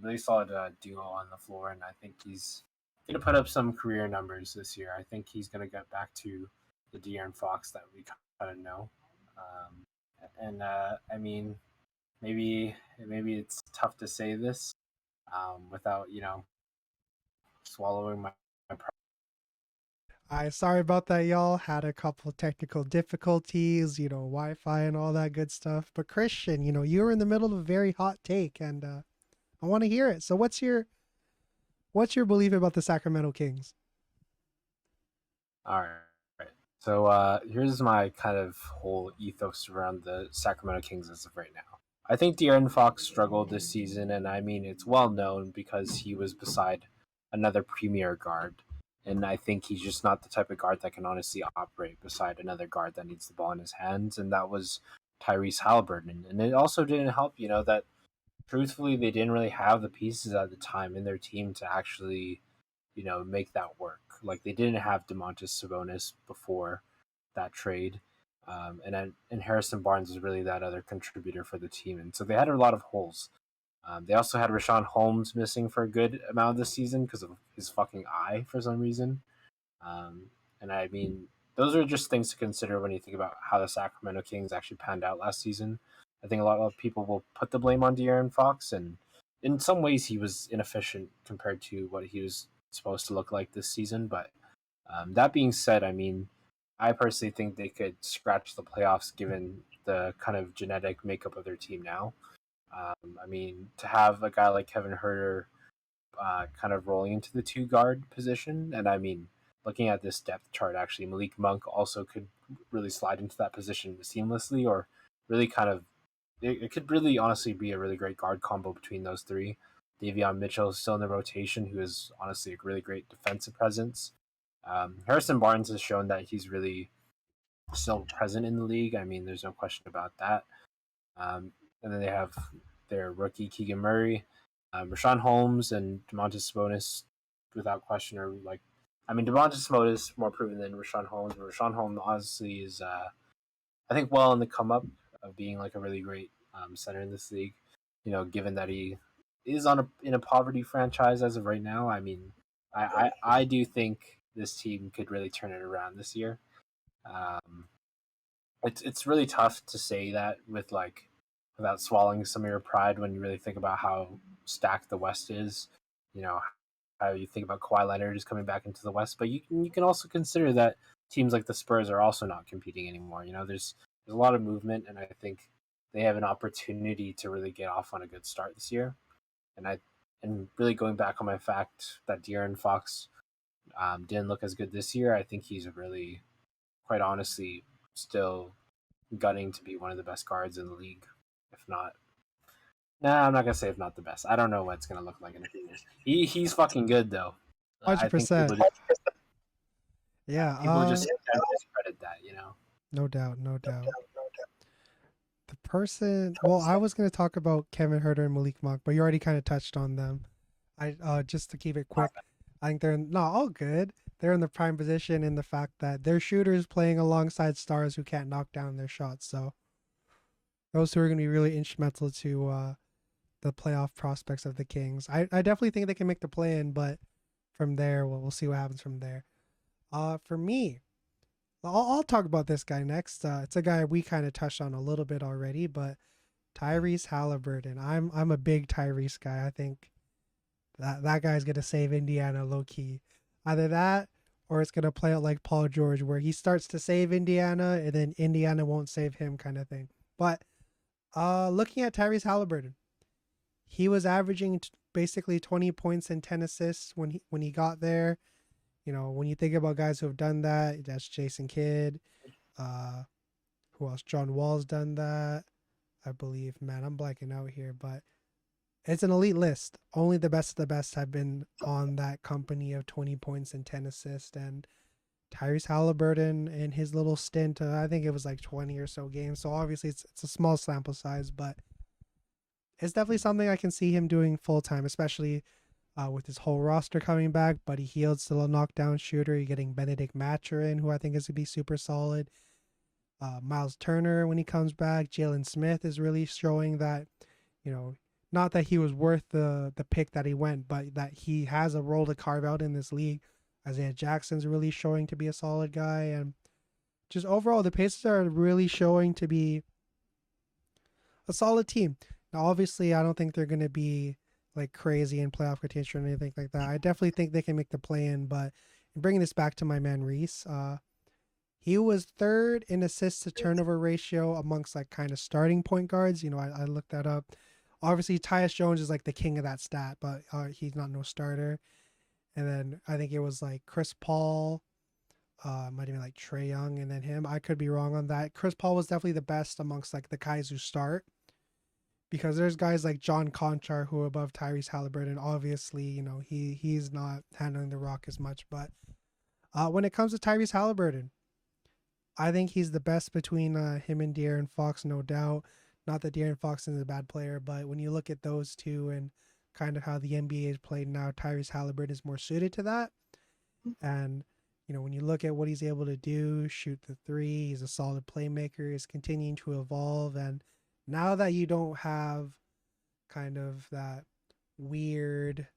really solid duo on the floor, and I think he's going to put up some career numbers this year. I think he's going to get back to the De'Aaron Fox that we kind of know. And I mean, maybe it's tough to say this without swallowing my pride. Sorry about that, y'all. Had a couple technical difficulties, Wi-Fi and all that good stuff. But Christian, you were in the middle of a very hot take, and I want to hear it. So what's your belief about the Sacramento Kings? All right. So here's my kind of whole ethos around the Sacramento Kings as of right now. I think De'Aaron Fox struggled this season, and I mean it's well known because he was beside another premier guard, and I think he's just not the type of guard that can honestly operate beside another guard that needs the ball in his hands, and that was Tyrese Halliburton. And it also didn't help, that truthfully they didn't really have the pieces at the time in their team to actually make that work. Like they didn't have Demontis Sabonis before that trade, and Harrison Barnes is really that other contributor for the team, and so they had a lot of holes. They also had Rashawn Holmes missing for a good amount of the season because of his fucking eye for some reason. Um, and I mean, those are just things to consider when you think about how the Sacramento Kings actually panned out last season. I think a lot of people will put the blame on De'Aaron Fox, and in some ways he was inefficient compared to what he was supposed to look like this season. But that being said, I mean, I personally think they could scratch the playoffs given the kind of genetic makeup of their team now. I mean, to have a guy like Kevin Herter kind of rolling into the two guard position, and I mean, looking at this depth chart, actually, Malik Monk also could really slide into that position seamlessly, or really kind of it could really honestly be a really great guard combo between those three. Davion Mitchell is still in the rotation, who is honestly a really great defensive presence. Harrison Barnes has shown that he's really still present in the league. I mean, there's no question about that. And then they have their rookie Keegan Murray, Rashawn Holmes, and Demontis Sabonis, without question, are like, I mean, Demontis Sabonis more proven than Rashawn Holmes, but Rashawn Holmes honestly is, I think, well in the come up of being like a really great center in this league. Given that he is in a poverty franchise as of right now. I mean, I do think this team could really turn it around this year. Um, it's really tough to say that without swallowing some of your pride when you really think about how stacked the West is. You know how you think about Kawhi Leonard is coming back into the West, but you can also consider that teams like the Spurs are also not competing anymore. There's a lot of movement, and I think they have an opportunity to really get off on a good start this year. And really going back on my fact that De'Aaron Fox didn't look as good this year, I think he's really, quite honestly, still gunning to be one of the best guards in the league, if not. Nah, I'm not gonna say if not the best. I don't know what it's gonna look like in a few years. He's fucking good though. I think 100%. Yeah. people just can't discredit that. No doubt. No doubt. The person. Well, I was gonna talk about Kevin Herter and Malik Monk, but you already kind of touched on them. I just to keep it quick, I think they're not all good. They're in the prime position in the fact that they're shooters playing alongside stars who can't knock down their shots. So those two are going to be really instrumental to the playoff prospects of the Kings. I definitely think they can make the play in, but from there, we'll see what happens from there. For me, I'll talk about this guy next. It's a guy we kind of touched on a little bit already, but Tyrese Halliburton. I'm a big Tyrese guy. I think that guy's gonna save Indiana low key. Either that or it's gonna play out like Paul George, where he starts to save Indiana and then Indiana won't save him, kind of thing. But looking at Tyrese Halliburton, he was averaging basically 20 points and 10 assists when he got there. When you think about guys who have done that, that's Jason Kidd. Who else? John Wall's done that, I believe. Man, I'm blanking out here, but it's an elite list. Only the best of the best have been on that company of 20 points and 10 assists. And Tyrese Halliburton in his little stint, I think it was like 20 or so games. So obviously it's a small sample size, but it's definitely something I can see him doing full time, especially with his whole roster coming back. Buddy Hield's still a knockdown shooter. You're getting Benedict Mathurin, who I think is going to be super solid. Miles Turner, when he comes back. Jalen Smith is really showing that, not that he was worth the pick that he went, but that he has a role to carve out in this league. Isaiah Jackson's really showing to be a solid guy. And just overall, the Pacers are really showing to be a solid team. Now, obviously, I don't think they're going to be like crazy in playoff contention or anything like that. I definitely think they can make the play in, but bringing this back to my man Reese, he was third in assists to turnover ratio amongst like kind of starting point guards. I looked that up. Obviously, Tyus Jones is like the king of that stat, but he's not no starter. And then I think it was like Chris Paul, Might have been like Trey Young and then him. I could be wrong on that. Chris Paul was definitely the best amongst like the guys who start, because there's guys like John Conchar who are above Tyrese Halliburton. Obviously, he's not handling the rock as much, but when it comes to Tyrese Halliburton, I think he's the best between him and De'Aaron Fox, no doubt. Not that De'Aaron Fox is a bad player, but when you look at those two and kind of how the NBA is played now, Tyrese Halliburton is more suited to that. And when you look at what he's able to do, shoot the three, he's a solid playmaker, he's continuing to evolve. And now that you don't have kind of that weird,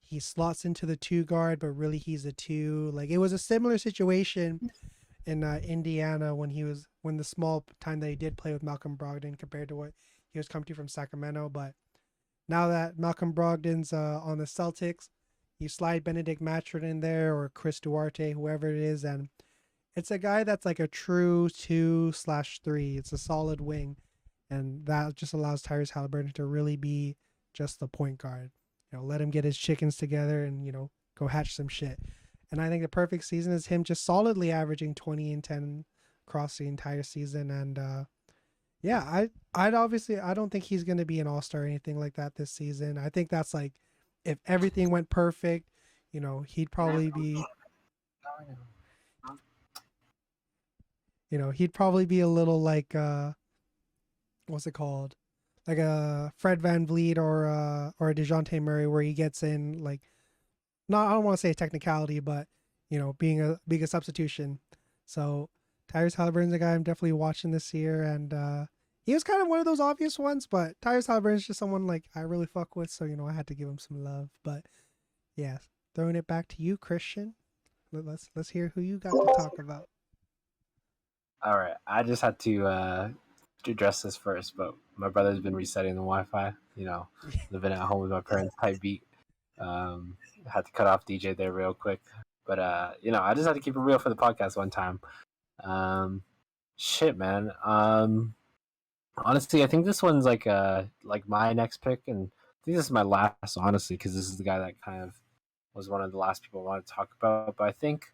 he slots into the two guard, but really he's a two. Like it was a similar situation in Indiana when the small time that he did play with Malcolm Brogdon compared to what he was coming to from Sacramento. But now that Malcolm Brogdon's on the Celtics, you slide Benedict Mathurin in there or Chris Duarte, whoever it is, and it's a guy that's like a true 2/3. It's a solid wing, and that just allows Tyrese Halliburton to really be just the point guard. Let him get his chickens together and go hatch some shit. And I think the perfect season is him just solidly averaging 20 and 10 across the entire season. And yeah, I'd obviously, I don't think he's going to be an all-star or anything like that this season. I think that's like, if everything went perfect, he'd probably be, he'd probably be a little like, what's it called? Like a Fred VanVleet or a DeJounte Murray, where he gets in like, not, I don't want to say a technicality, but being a substitution. So Tyrese Halliburton's a guy I'm definitely watching this year, and he was kind of one of those obvious ones, but Tyrese Halliburton's just someone like I really fuck with, so I had to give him some love. But yeah, throwing it back to you, Christian. Let's hear who you got to talk about. All right, I just had to address this first, but my brother's been resetting the Wi-Fi. Living at home with my parents, type beat. Had to cut off DJ there real quick, but I just had to keep it real for the podcast one time. Shit, man. Honestly, I think this one's like my next pick, and I think this is my last, honestly, because this is the guy that kind of was one of the last people I wanted to talk about. But I think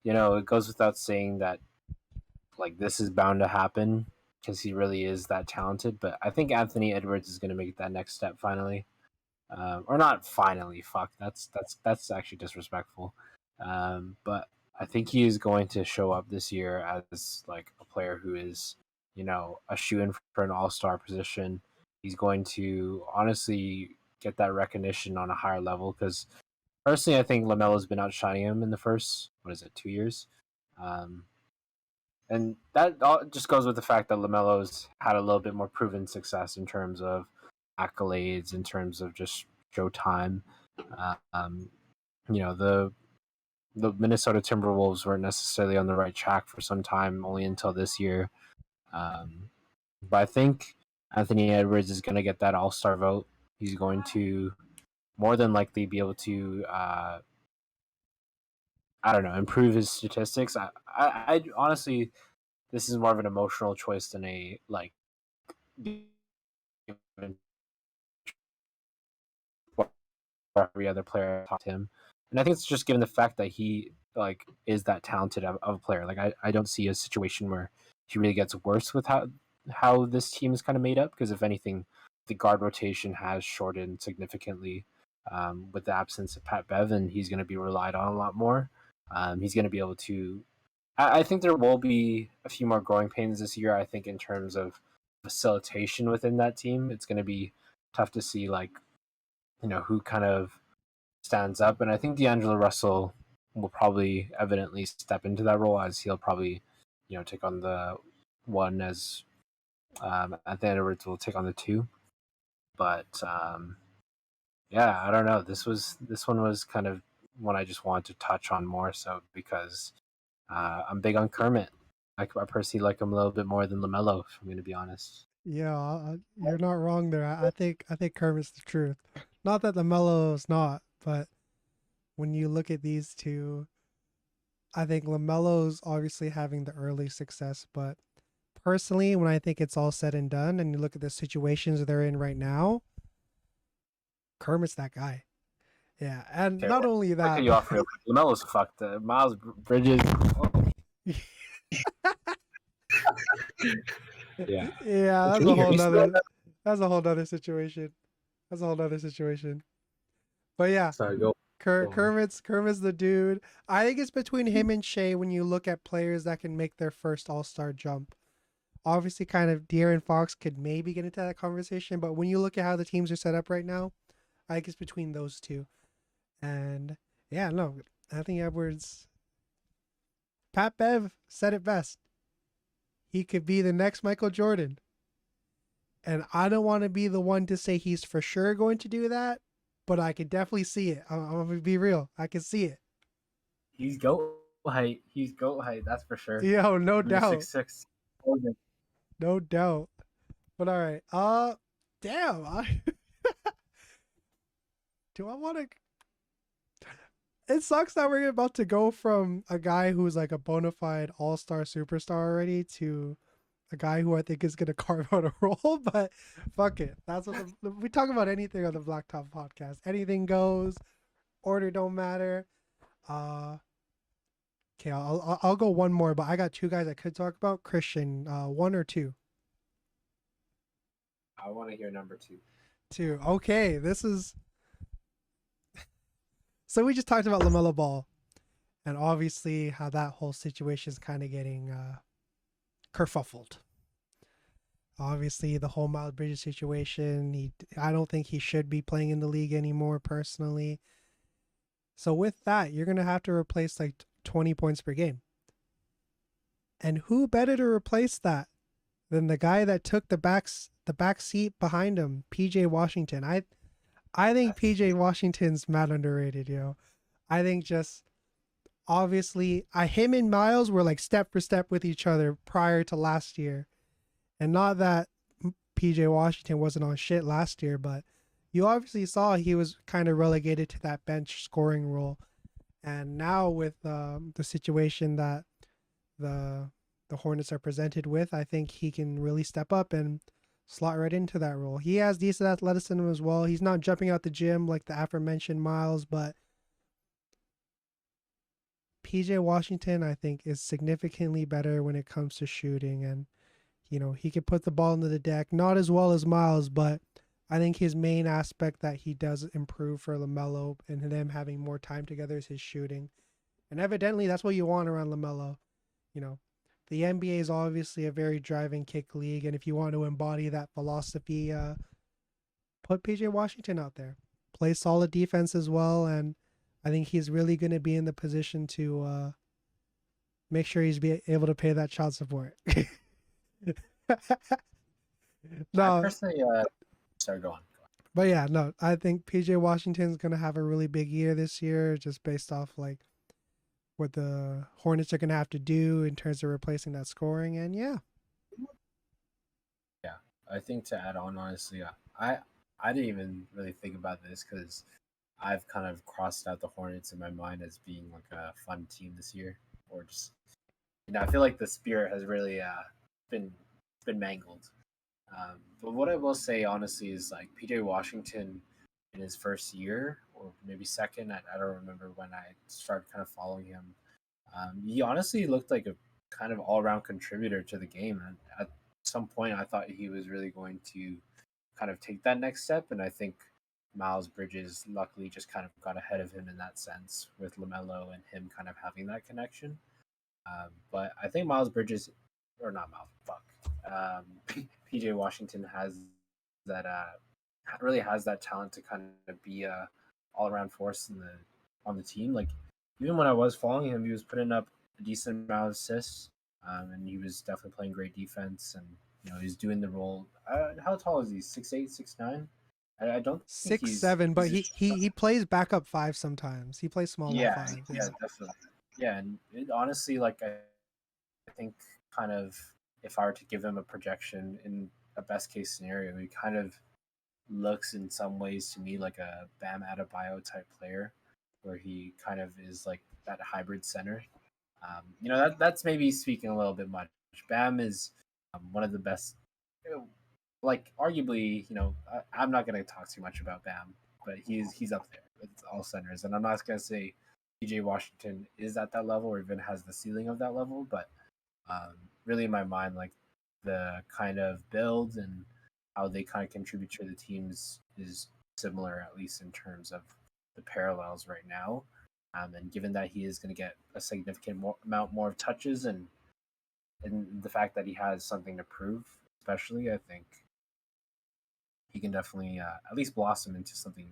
it goes without saying that like this is bound to happen because he really is that talented. But I think Anthony Edwards is going to make that next step finally. Or not finally. Fuck, that's actually disrespectful. But I think he is going to show up this year as like a player who is, a shoe-in for an all-star position. He's going to honestly get that recognition on a higher level because personally, I think LaMelo's been outshining him in the first 2 years. And that all just goes with the fact that LaMelo's had a little bit more proven success in terms of accolades, in terms of just showtime. The Minnesota Timberwolves weren't necessarily on the right track for some time, only until this year. But I think Anthony Edwards is going to get that all-star vote. He's going to more than likely be able to, improve his statistics. I honestly, this is more of an emotional choice than a like every other player taught him. And I think it's just given the fact that he like is that talented of a player. Like I don't see a situation where he really gets worse with how this team is kind of made up, because if anything, the guard rotation has shortened significantly with the absence of Pat Bev, and he's going to be relied on a lot more. He's going to be able to. I think there will be a few more growing pains this year. I think in terms of facilitation within that team, it's going to be tough to see like who kind of stands up, and I think D'Angelo Russell will probably evidently step into that role, as he'll probably take on the one, as Anthony Edwards will take on the two. But yeah, I don't know. This one was kind of one I just wanted to touch on more so because I'm big on Kermit. I personally like him a little bit more than LaMelo, if I'm going to be honest. Yeah, you're not wrong there. I think Kermit's the truth. Not that LaMelo's not, but when you look at these two, I think LaMelo's obviously having the early success, but personally, when I think it's all said and done, and you look at the situations they're in right now, Kermit's that guy. Yeah, and Okay, not only I'll cut that, you off real quick. Lamelo's fucked. Miles Bridges. Oh. Yeah. yeah, Can you hear me still? that's a whole nother situation. That's a whole nother situation. But yeah, Sorry, go. Go on. Kermit's the dude. I think it's between him and Shea when you look at players that can make their first All-Star jump. Obviously, kind of De'Aaron Fox could maybe get into that conversation, but when you look at how the teams are set up right now, I think it's between those two. And yeah, no, Anthony Edwards, Pat Bev said it best. He could be the next Michael Jordan. And I don't want to be the one to say he's for sure going to do that, but I could definitely see it. I'm going to be real. I can see it. He's goat height. He's goat height. That's for sure. Yo, no Even doubt. 6'6". No doubt. But all right. Damn. Do I want to? It sucks that we're about to go from a guy who's like a bona fide all-star superstar already to a guy who I think is gonna carve out a role. But fuck it. That's what we talk about. Anything on the Blacktop podcast. Anything goes. Order don't matter. Uh, okay. I'll go one more, but I got two guys I could talk about. Christian, one or two. I want to hear number 2. Two. Okay. This is. So we just talked about LaMelo Ball, and obviously how that whole situation is kind of getting kerfuffled. Obviously, the whole Miles Bridges situation. I don't think he should be playing in the league anymore, personally. So with that, you're gonna have to replace like 20 points per game. And who better to replace that than the guy that took the back seat behind him, PJ Washington? I think PJ Washington's mad underrated, yo. I think just obviously him and Miles were like step for step with each other prior to last year. And not that PJ Washington wasn't on shit last year, but you obviously saw he was kind of relegated to that bench scoring role. And now with the situation that the Hornets are presented with, I think he can really step up and slot right into that role. He has decent athleticism as well. He's not jumping out the gym like the aforementioned Miles, but PJ Washington, I think, is significantly better when it comes to shooting. And, he can put the ball into the deck. Not as well as Miles, but I think his main aspect that he does improve for LaMelo and them having more time together is his shooting. And evidently, that's what you want around LaMelo. The NBA is obviously a very drive and kick league, and if you want to embody that philosophy, put PJ Washington out there. Play solid defense as well, and I think he's really going to be in the position to make sure he's be able to pay that child support. I No, personally, sorry, go on. but yeah, no, I think PJ Washington's going to have a really big year this year, just based off like what the Hornets are going to have to do in terms of replacing that scoring. And yeah. Yeah, I think to add on, honestly, I didn't even really think about this because I've kind of crossed out the Hornets in my mind as being like a fun team this year, or just I feel like the spirit has really been mangled. But what I will say honestly is like PJ Washington in his first year or maybe second, I don't remember when I started kind of following him. He honestly looked like a kind of all-around contributor to the game, and at some point I thought he was really going to kind of take that next step, and I think Miles Bridges luckily just kind of got ahead of him in that sense with LaMelo and him kind of having that connection. But I think Miles Bridges, or not Miles, PJ Washington has that really has that talent to kind of be a all around force on the team. Like even when I was following him, he was putting up a decent amount of assists, and he was definitely playing great defense, and he's doing the role. How tall is he? 6'8", 6'9"? I don't think 6'7", but he plays backup five sometimes. He plays small ball five. Yeah, definitely. Yeah, and honestly, like I think kind of if I were to give him a projection in a best case scenario, he kind of looks in some ways to me like a Bam Adebayo type player, where he kind of is like that hybrid center. That's maybe speaking a little bit much. Bam is one of the best, like arguably, I'm not going to talk too much about Bam, but he's up there. with all centers. And I'm not gonna say PJ Washington is at that level or even has the ceiling of that level, but really in my mind, like the kind of build and how they kind of contribute to the teams is similar, at least in terms of the parallels right now. And given that he is going to get a significant amount more of touches and the fact that he has something to prove, especially, I think he can definitely at least blossom into something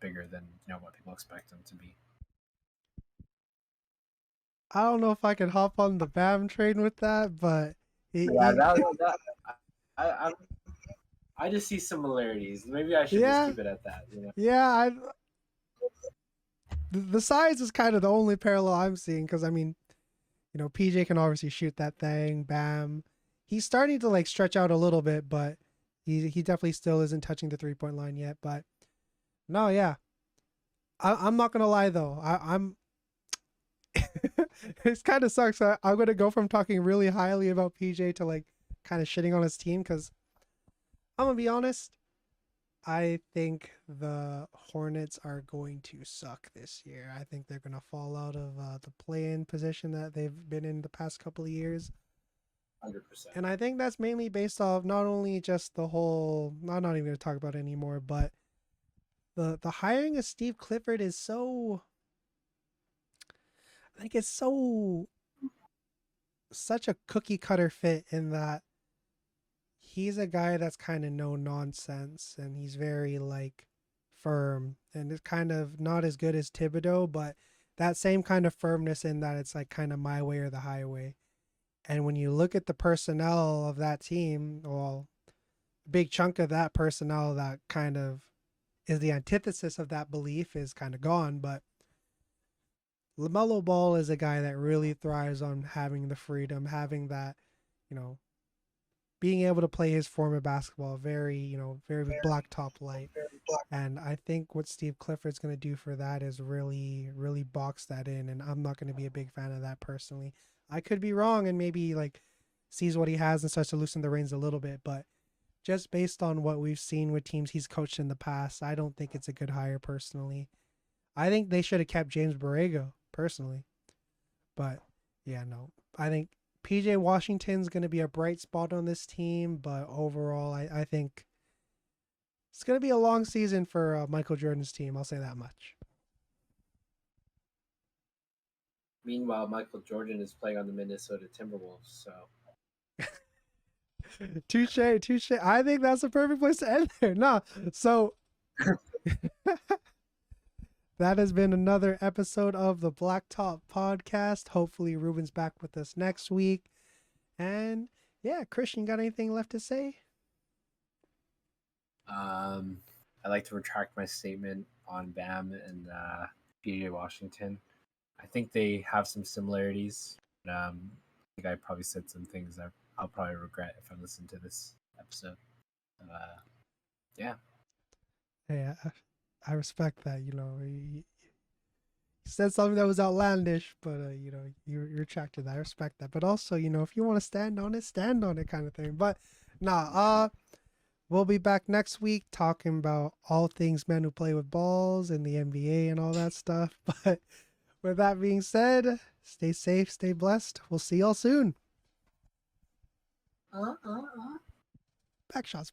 bigger than what people expect him to be. I don't know if I could hop on the Bam train with that, but I just see similarities. Maybe I should just keep it at that. Yeah, the size is kind of the only parallel I'm seeing because I mean, PJ can obviously shoot that thing. Bam, he's starting to like stretch out a little bit, but he definitely still isn't touching the 3-point line yet. But no, yeah, I'm not gonna lie though. I'm it kind of sucks. I'm gonna go from talking really highly about PJ to like kind of shitting on his team because I'm gonna be honest. I think the Hornets are going to suck this year. I think they're going to fall out of the play-in position that they've been in the past couple of years. 100%. And I think that's mainly based off not only just the whole, I'm not even going to talk about it anymore, but the hiring of Steve Clifford is so, I think it's such a cookie cutter fit in that he's a guy that's kind of no nonsense and he's very like firm and it's kind of not as good as Thibodeau, but that same kind of firmness in that it's like kind of my way or the highway. And when you look at the personnel of that team, well, a big chunk of that personnel that kind of is the antithesis of that belief is kind of gone. But LaMelo Ball is a guy that really thrives on having the freedom, having that, being able to play his form of basketball, very blacktop light. And I think what Steve Clifford's going to do for that is really, really box that in. And I'm not going to be a big fan of that personally. I could be wrong and maybe like sees what he has and starts to loosen the reins a little bit. But just based on what we've seen with teams he's coached in the past, I don't think it's a good hire personally. I think they should have kept James Borrego personally. But yeah, no, I think PJ Washington's going to be a bright spot on this team, but overall, I think it's going to be a long season for Michael Jordan's team. I'll say that much. Meanwhile, Michael Jordan is playing on the Minnesota Timberwolves, so. Touche. I think that's the perfect place to end there. No, so that has been another episode of the Blacktop Podcast. Hopefully, Ruben's back with us next week. And yeah, Christian, got anything left to say? I'd like to retract my statement on Bam and PJ Washington. I think they have some similarities. But, I think I probably said some things that I'll probably regret if I listen to this episode. Yeah. Hey, I respect that. You said something that was outlandish, but you retracted that. I respect that. But also, if you want to stand on it, kind of thing. But nah, we'll be back next week talking about all things men who play with balls and the NBA and all that stuff. But with that being said, stay safe, stay blessed. We'll see y'all soon. Back shots.